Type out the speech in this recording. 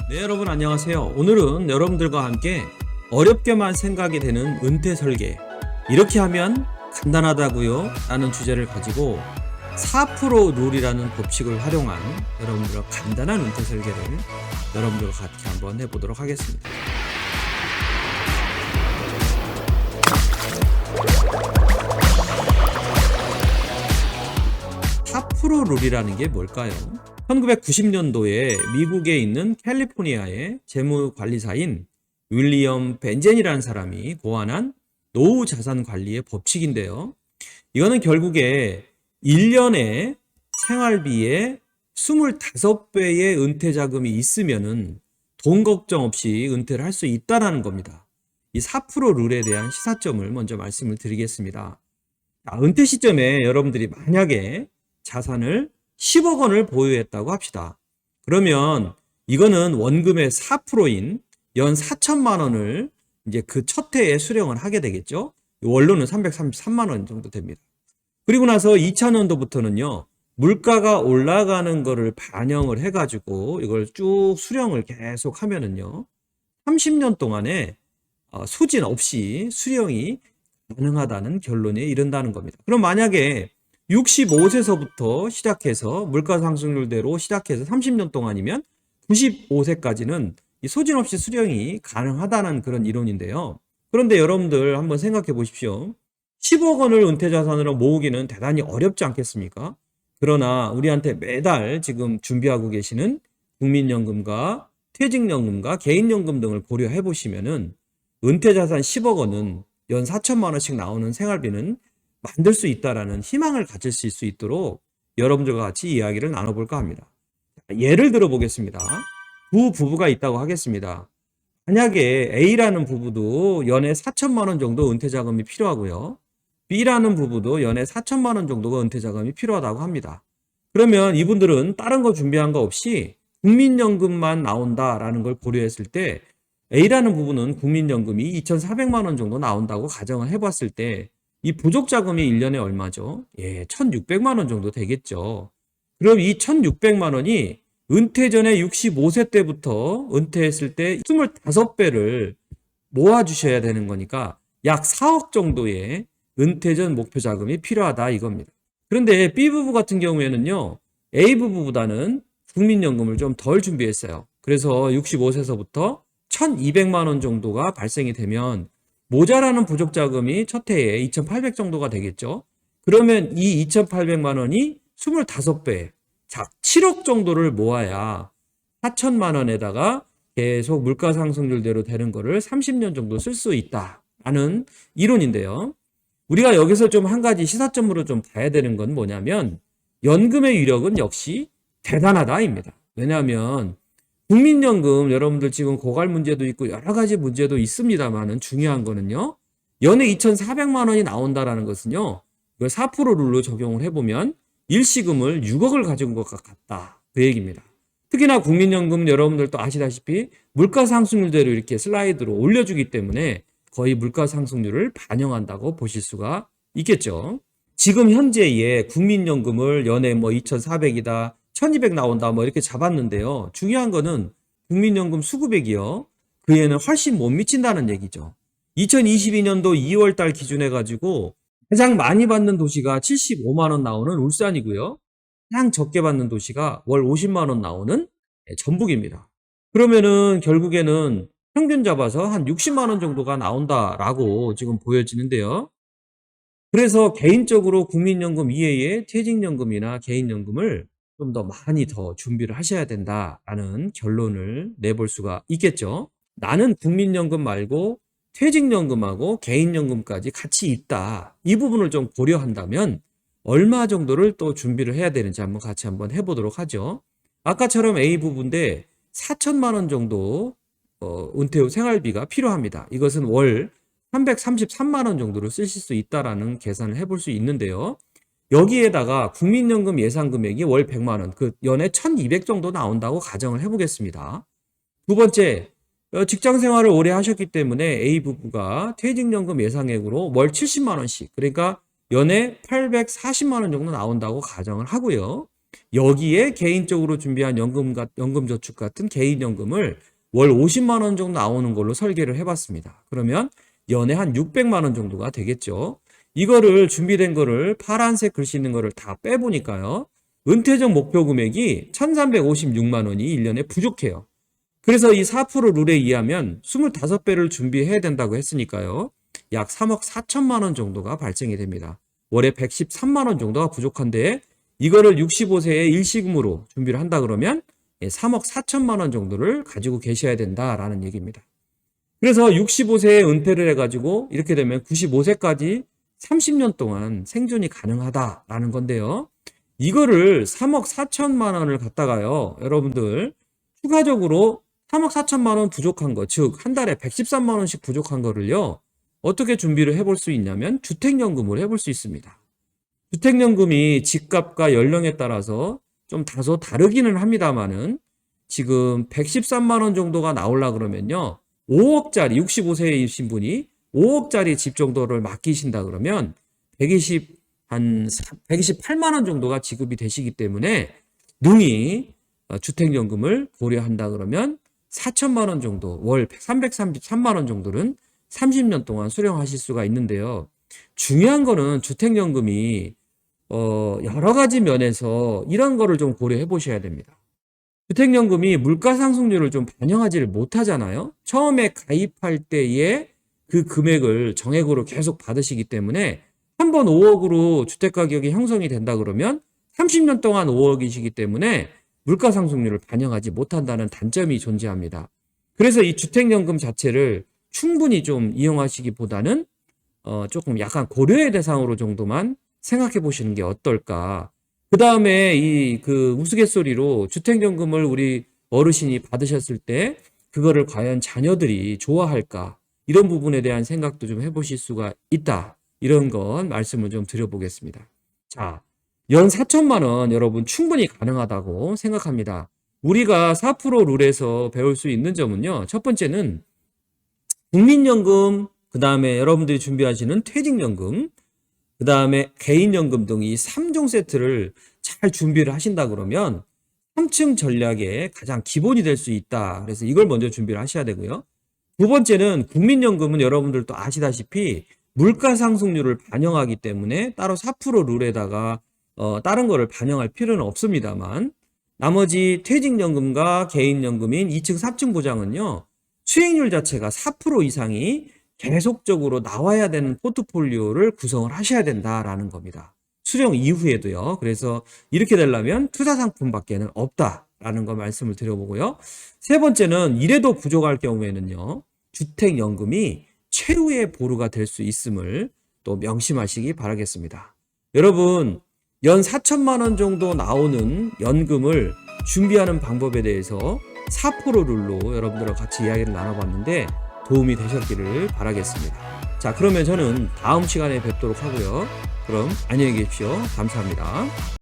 네, 여러분 안녕하세요. 오늘은 여러분들과 함께 어렵게만 생각이 되는 은퇴 설계, 이렇게 하면 간단하다고요? 라는 주제를 가지고 4% 룰이라는 법칙을 활용한 여러분들과 간단한 은퇴 설계를 여러분들과 같이 한번 해보도록 하겠습니다. (4% 룰이라는 게 뭘까요? 1990년도에 미국에 있는 캘리포니아의 재무관리사인 윌리엄 벤젠이라는 사람이 고안한 노후 자산 관리의 법칙인데요. 이거는 결국에 1년에 생활비의 25배의 은퇴 자금이 있으면은 돈 걱정 없이 은퇴를 할 수 있다는 겁니다. 이 4% 룰에 대한 시사점을 먼저 말씀을 드리겠습니다. 은퇴 시점에 여러분들이 만약에 자산을 10억 원을 보유했다고 합시다. 그러면 이거는 원금의 4%인 연 4천만 원을 이제 그 첫 해에 수령을 하게 되겠죠. 원로는 333만 원 정도 됩니다. 그리고 나서 2000년도부터는요. 물가가 올라가는 거를 반영을 해가지고 이걸 쭉 수령을 계속 하면은요. 30년 동안에 소진 없이 수령이 가능하다는 결론에 이른다는 겁니다. 그럼 만약에 65세서부터 시작해서 물가 상승률대로 시작해서 30년 동안이면 95세까지는 소진 없이 수령이 가능하다는 그런 이론인데요. 그런데 여러분들 한번 생각해 보십시오. 10억 원을 은퇴 자산으로 모으기는 대단히 어렵지 않겠습니까? 그러나 우리한테 매달 지금 준비하고 계시는 국민연금과 퇴직연금과 개인연금 등을 고려해 보시면은 은퇴 자산 10억 원은 연 4천만 원씩 나오는 생활비는 만들 수 있다라는 희망을 가지실 수 있도록 여러분들과 같이 이야기를 나눠볼까 합니다. 예를 들어 보겠습니다. 두 부부가 있다고 하겠습니다. 만약에 A라는 부부도 연에 4천만 원 정도 은퇴 자금이 필요하고요. B라는 부부도 연에 4천만 원 정도가 은퇴 자금이 필요하다고 합니다. 그러면 이분들은 다른 거 준비한 거 없이 국민연금만 나온다라는 걸 고려했을 때 A라는 부부는 국민연금이 2,400만 원 정도 나온다고 가정을 해봤을 때 이 부족 자금이 1년에 얼마죠? 1,600만 원 정도 되겠죠. 그럼 이 1,600만 원이 은퇴 전에 65세 때부터 은퇴했을 때 25배를 모아주셔야 되는 거니까 약 4억 정도의 은퇴 전 목표 자금이 필요하다 이겁니다. 그런데 B부부 같은 경우에는요. A부부보다는 국민연금을 좀 덜 준비했어요. 그래서 65세서부터 1,200만 원 정도가 발생이 되면 모자라는 부족 자금이 첫 해에 2,800 정도가 되겠죠. 그러면 이 2,800만 원이 25배, 자 7억 정도를 모아야 4천만 원에다가 계속 물가 상승률대로 되는 거를 30년 정도 쓸 수 있다라는 이론인데요. 우리가 여기서 좀 한 가지 시사점으로 좀 봐야 되는 건 뭐냐면 연금의 위력은 역시 대단하다입니다. 왜냐하면 국민연금 여러분들 지금 고갈 문제도 있고 여러 가지 문제도 있습니다만은 중요한 거는요. 연에 2,400만 원이 나온다라는 것은요. 이걸 4% 룰로 적용을 해보면 일시금을 6억을 가진 것 같다. 그 얘기입니다. 특히나 국민연금 여러분들도 아시다시피 물가 상승률대로 이렇게 슬라이드로 올려주기 때문에 거의 물가 상승률을 반영한다고 보실 수가 있겠죠. 지금 현재의 국민연금을 연에 2,400이다. 1,200 나온다 이렇게 잡았는데요. 중요한 거는 국민연금 수급액이요. 그에는 훨씬 못 미친다는 얘기죠. 2022년도 2월 달 기준해 가지고 가장 많이 받는 도시가 75만 원 나오는 울산이고요. 가장 적게 받는 도시가 월 50만 원 나오는 전북입니다. 그러면은 결국에는 평균 잡아서 한 60만 원 정도가 나온다라고 지금 보여지는데요. 그래서 개인적으로 국민연금 이외에 퇴직연금이나 개인연금을 좀 더 많이 더 준비를 하셔야 된다라는 결론을 내볼 수가 있겠죠. 나는 국민연금 말고 퇴직연금하고 개인연금까지 같이 있다. 이 부분을 좀 고려한다면 얼마 정도를 또 준비를 해야 되는지 같이 한번 해보도록 하죠. 아까처럼 A 부부인데 4천만 원 정도 은퇴 후 생활비가 필요합니다. 이것은 월 333만 원 정도를 쓰실 수 있다라는 계산을 해볼 수 있는데요. 여기에다가 국민연금 예상 금액이 월 100만 원, 그 연에 1,200 정도 나온다고 가정을 해보겠습니다. 두 번째, 직장 생활을 오래 하셨기 때문에 A 부부가 퇴직연금 예상액으로 월 70만 원씩, 그러니까 연에 840만 원 정도 나온다고 가정을 하고요. 여기에 개인적으로 준비한 연금저축 같은 개인연금을 월 50만 원 정도 나오는 걸로 설계를 해봤습니다. 그러면 연에 한 600만 원 정도가 되겠죠. 이거를 준비된 거를 파란색 글씨 있는 거를 다 빼보니까요. 은퇴적 목표 금액이 1356만 원이 1년에 부족해요. 그래서 이 4% 룰에 의하면 25배를 준비해야 된다고 했으니까요. 약 3억 4천만 원 정도가 발생이 됩니다. 월에 113만 원 정도가 부족한데 이거를 65세에 일시금으로 준비를 한다 그러면 3억 4천만 원 정도를 가지고 계셔야 된다라는 얘기입니다. 그래서 65세에 은퇴를 해가지고 이렇게 되면 95세까지 30년 동안 생존이 가능하다라는 건데요. 이거를 3억 4천만 원을 갖다가요. 여러분들 추가적으로 3억 4천만 원 부족한 거, 즉 한 달에 113만 원씩 부족한 거를요. 어떻게 준비를 해볼 수 있냐면 주택연금을 해볼 수 있습니다. 주택연금이 집값과 연령에 따라서 좀 다소 다르기는 합니다만은 지금 113만 원 정도가 나오려 그러면요. 5억짜리 65세이신 분이 5억짜리 집 정도를 맡기신다 그러면 128만 원 정도가 지급이 되시기 때문에 능히 주택연금을 고려한다 그러면 4천만 원 정도, 월 333만 원 정도는 30년 동안 수령하실 수가 있는데요. 중요한 거는 주택연금이 여러 가지 면에서 이런 거를 좀 고려해 보셔야 됩니다. 주택연금이 물가상승률을 좀 반영하지를 못하잖아요. 처음에 가입할 때의 그 금액을 정액으로 계속 받으시기 때문에 한 번 5억으로 주택가격이 형성이 된다 그러면 30년 동안 5억이시기 때문에 물가상승률을 반영하지 못한다는 단점이 존재합니다. 그래서 이 주택연금 자체를 충분히 좀 이용하시기보다는 조금 약간 고려의 대상으로 정도만 생각해 보시는 게 어떨까. 그 다음에 이 그 우스갯소리로 주택연금을 우리 어르신이 받으셨을 때 그거를 과연 자녀들이 좋아할까. 이런 부분에 대한 생각도 좀 해보실 수가 있다. 이런 건 말씀을 좀 드려보겠습니다. 자, 연 4천만 원 여러분 충분히 가능하다고 생각합니다. 우리가 4% 룰에서 배울 수 있는 점은요. 첫 번째는 국민연금, 그 다음에 여러분들이 준비하시는 퇴직연금, 그 다음에 개인연금 등 이 3종 세트를 잘 준비를 하신다 그러면 3층 전략의 가장 기본이 될 수 있다. 그래서 이걸 먼저 준비를 하셔야 되고요. 두 번째는 국민연금은 여러분들도 아시다시피 물가 상승률을 반영하기 때문에 따로 4% 룰에다가 다른 거를 반영할 필요는 없습니다만 나머지 퇴직연금과 개인연금인 2층, 3층 보장은요. 수익률 자체가 4% 이상이 계속적으로 나와야 되는 포트폴리오를 구성을 하셔야 된다라는 겁니다. 수령 이후에도요. 그래서 이렇게 되려면 투자 상품밖에는 없다라는 거 말씀을 드려보고요. 세 번째는 이래도 부족할 경우에는요. 주택연금이 최후의 보루가 될 수 있음을 또 명심하시기 바라겠습니다. 여러분 연 4천만 원 정도 나오는 연금을 준비하는 방법에 대해서 4% 룰로 여러분들과 같이 이야기를 나눠봤는데 도움이 되셨기를 바라겠습니다. 자, 그러면 저는 다음 시간에 뵙도록 하고요. 그럼 안녕히 계십시오. 감사합니다.